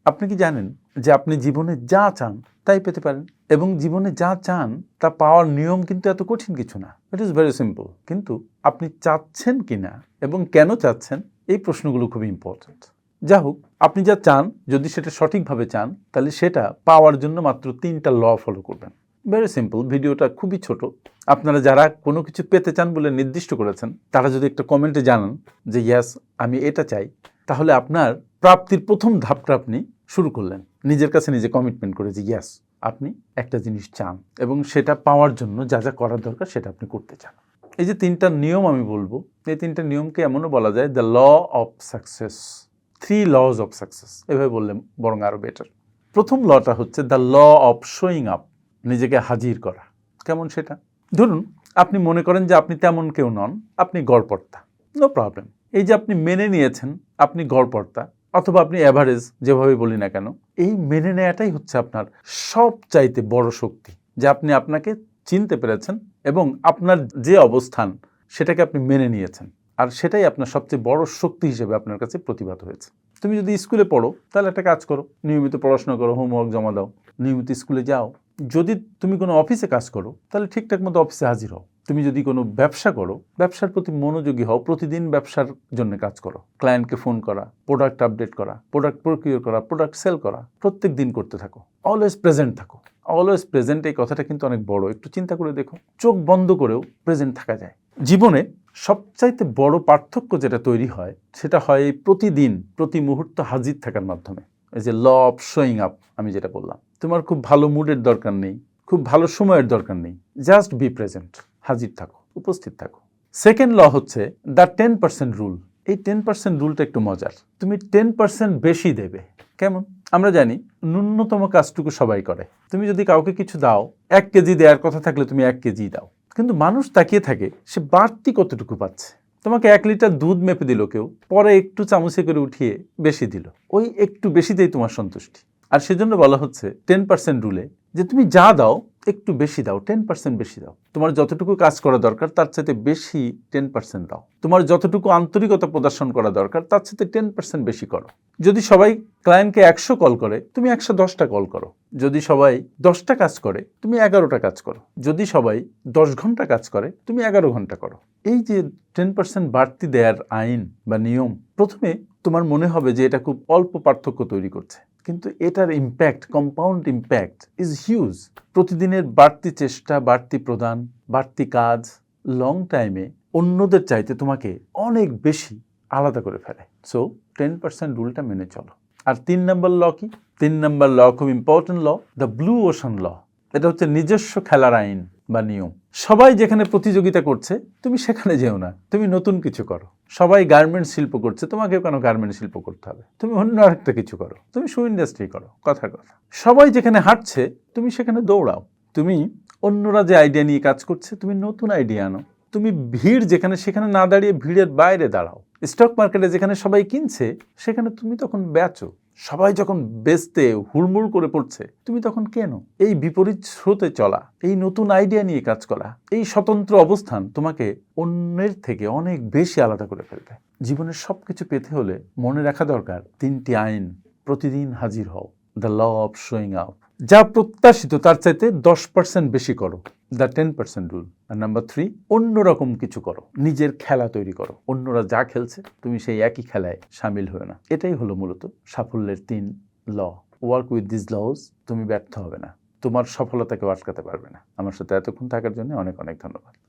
আপনি কি জানেন যে আপনি জীবনে যা চান তাই পেতে পারেন, এবং জীবনে যা চান তা পাওয়ার নিয়ম কিন্তু এত কঠিন কিছু না। It is very simple. কিন্তু আপনি চাচ্ছেন কিনা এবং কেন চাচ্ছেন, এই প্রশ্নগুলো খুবই ইম্পর্ট্যান্ট। যা হোক, আপনি যা চান যদি সেটা সঠিকভাবে চান, তাহলে সেটা পাওয়ার জন্য মাত্র 3টা ল ফলো করবেন। Very simple. ভিডিওটা খুবই ছোট। আপনারা যারা কোনো কিছু পেতে চান বলে নির্দিষ্ট করেছেন, তারা যদি একটা কমেন্টে জানান যে ইয়াস আমি এটা চাই, তাহলে আপনার প্রাপ্তির প্রথম ধাপটা আপনি শুরু করলেন, নিজের কাছে নিজে কমিটমেন্ট করে যে ইয়াস আপনি একটা জিনিস চান এবং সেটা পাওয়ার জন্য যা যা করার দরকার সেটা আপনি করতে চান। এই যে 3টা নিয়ম আমি বলবো, এই 3টা নিয়মকে এমনও বলা যায় the law of success, 3 laws of success, এভাবে বললে বরং আরও বেটার। প্রথম লটা হচ্ছে the law of showing up, নিজেকে হাজির করা। কেমন সেটা? ধরুন আপনি মনে করেন যে আপনি তেমন কেউ নন, আপনি গড়পড়তা, নো প্রবলেম। এই যে আপনি মেনে নিয়েছেন আপনি গড়পড়তা অথবা আপনি অ্যাভারেজ, যেভাবে বলি না কেন, এই মেনে নেওয়াটাই হচ্ছে আপনার সবচাইতে বড় শক্তি, যে আপনি আপনাকে চিনতে পেরেছেন এবং আপনার যে অবস্থান সেটাকে আপনি মেনে নিয়েছেন, আর সেটাই আপনার সবচেয়ে বড় শক্তি হিসেবে আপনার কাছে প্রতিভাত হয়েছে। তুমি যদি স্কুলে পড়ো তাহলে একটা কাজ করো, নিয়মিত পড়াশোনা করো, হোমওয়ার্ক জমা দাও, নিয়মিত স্কুলে যাও। যদি তুমি কোনো অফিসে কাজ করো তাহলে ঠিকঠাক মতো অফিসে হাজির হও। তুমি যদি কোনো ব্যবসা করো, ব্যবসার প্রতি মনোযোগী হও, প্রতিদিন ব্যবসার জন্য কাজ করো, ক্লায়েন্টকে ফোন করা, প্রোডাক্ট আপডেট করা, প্রোডাক্ট প্রকিউর করা, প্রোডাক্ট সেল করা, প্রত্যেক দিন করতে থাকো। অলওয়েজ প্রেজেন্ট থাকো। অলওয়েজ প্রেজেন্ট, এই কথাটা কিন্তু অনেক বড়, একটু চিন্তা করে দেখো। চোখ বন্ধ করেও প্রেজেন্ট থাকা যায়। জীবনে সবচাইতে বড় পার্থক্য যেটা তৈরি হয় সেটা হয় প্রতিদিন প্রতি মুহূর্ত হাজির থাকার মাধ্যমে। এই যে ল অফ শোয়িং আপ আমি যেটা বললাম, তোমার খুব ভালো মুডের দরকার নেই, খুব ভালো সময়ের দরকার নেই, জাস্ট বি প্রেজেন্ট, হাজির থাকো, উপস্থিত থাকো। সেকেন্ড ল হচ্ছে দ্য 10% রুল। এই 10% রুলটা একটু মজার। তুমি 10% বেশি দেবে। কেমন? আমরা জানি ন্যূনতম কাজটুকু সবাই করে। তুমি যদি কাউকে কিছু দাও, 1 কেজি দেওয়ার কথা থাকলে তুমি 1 কেজি দাও, কিন্তু মানুষ তাকিয়ে থাকে সে বাড়তি কতটুকু পাচ্ছে। তোমাকে 1 লিটার দুধ মেপে দিল কেউ, পরে একটু চামচে করে উঠিয়ে বেশি দিল, ওই একটু বেশিতেই তোমার সন্তুষ্টি। আর সেজন্য বলা হচ্ছে 10% রুলে যে তুমি যা দাও একটু বেশি দাও, 10% বেশি দাও। তোমার যতটুকু কাজ করা দরকার তার চাইতে বেশি 10% দাও। তোমার যতটুকু আন্তরিকতা প্রদর্শন করা দরকার তার চাইতে 10% বেশি করো। যদি সবাই ক্লায়েন্টকে 100 কল করে তুমি 110টা কল করো। যদি সবাই 10টা কাজ করে তুমি 11টা কাজ করো। যদি সবাই 10 ঘন্টা কাজ করে তুমি 11 ঘন্টা করো। এই যে 10% বাড়তি দেওয়ার আইন বা নিয়ম, প্রথমে তোমার মনে হবে যে এটা খুব অল্প পার্থক্য তৈরি করছে, কিন্তু এটার impact, compound impact is huge. প্রতিদিনের বাড়তি চেষ্টা, বাড়তি প্রদান, বাড়তি কাজ লং টাইমে অন্যদের চাইতে তোমাকে অনেক বেশি আলাদা করে ফেলে। সো 10% রুলটা মেনে চলো। আর 3 নম্বর ল কি? 3 নম্বর ল খুব important law, the blue ocean law. এটা হচ্ছে নিজস্ব খেলার আইন বা নিয়ম। সবাই যেখানে প্রতিযোগিতা করছে তুমি সেখানে যেও না, তুমি নতুন কিছু করো। সবাই গার্মেন্টস শিল্প করছে, তোমাকেও কেন গার্মেন্টস শিল্প করতে হবে? তুমি অন্য আরেকটা কিছু করো, তুমি শু ইন্ডাস্ট্রি করো, কথা। সবাই যেখানে হাঁটছে তুমি সেখানে দৌড়াও। তুমি অন্যরা যে আইডিয়া নিয়ে কাজ করছে তুমি নতুন আইডিয়া আনো। তুমি ভিড় যেখানে সেখানে না দাঁড়িয়ে ভিড়ের বাইরে দাঁড়াও। স্টক মার্কেটে যেখানে সবাই কিনছে সেখানে তুমি তখন বেচো। সবাই যখন বেচতে হুড়মুড় করে পড়ছে তুমি তখন কেন? এই বিপরীত স্রোতে চলা, এই নতুন আইডিয়া নিয়ে কাজ করা, এই স্বতন্ত্র অবস্থান তোমাকে অন্যের থেকে অনেক বেশি আলাদা করে ফেলবে। জীবনের সবকিছু পেতে হলে মনে রাখা দরকার 3টি আইন। প্রতিদিন হাজির হও, the law of showing up. যা প্রত্যাশিত তার চাইতে 10% বেশি করো, দ্য 10% রুল। আর নাম্বার 3, অন্যরকম কিছু করো, নিজের খেলা তৈরি করো। অন্যরা যা খেলছে তুমি সেই একই খেলায় সামিল হও না। এটাই হলো মূলত সাফল্যের 3 ল। ওয়ার্ক উইথ দিস লস, তুমি ব্যর্থ হবে না, তোমার সফলতাকে আটকাতে পারবে না। আমার সাথে এতক্ষণ থাকার জন্য অনেক অনেক ধন্যবাদ।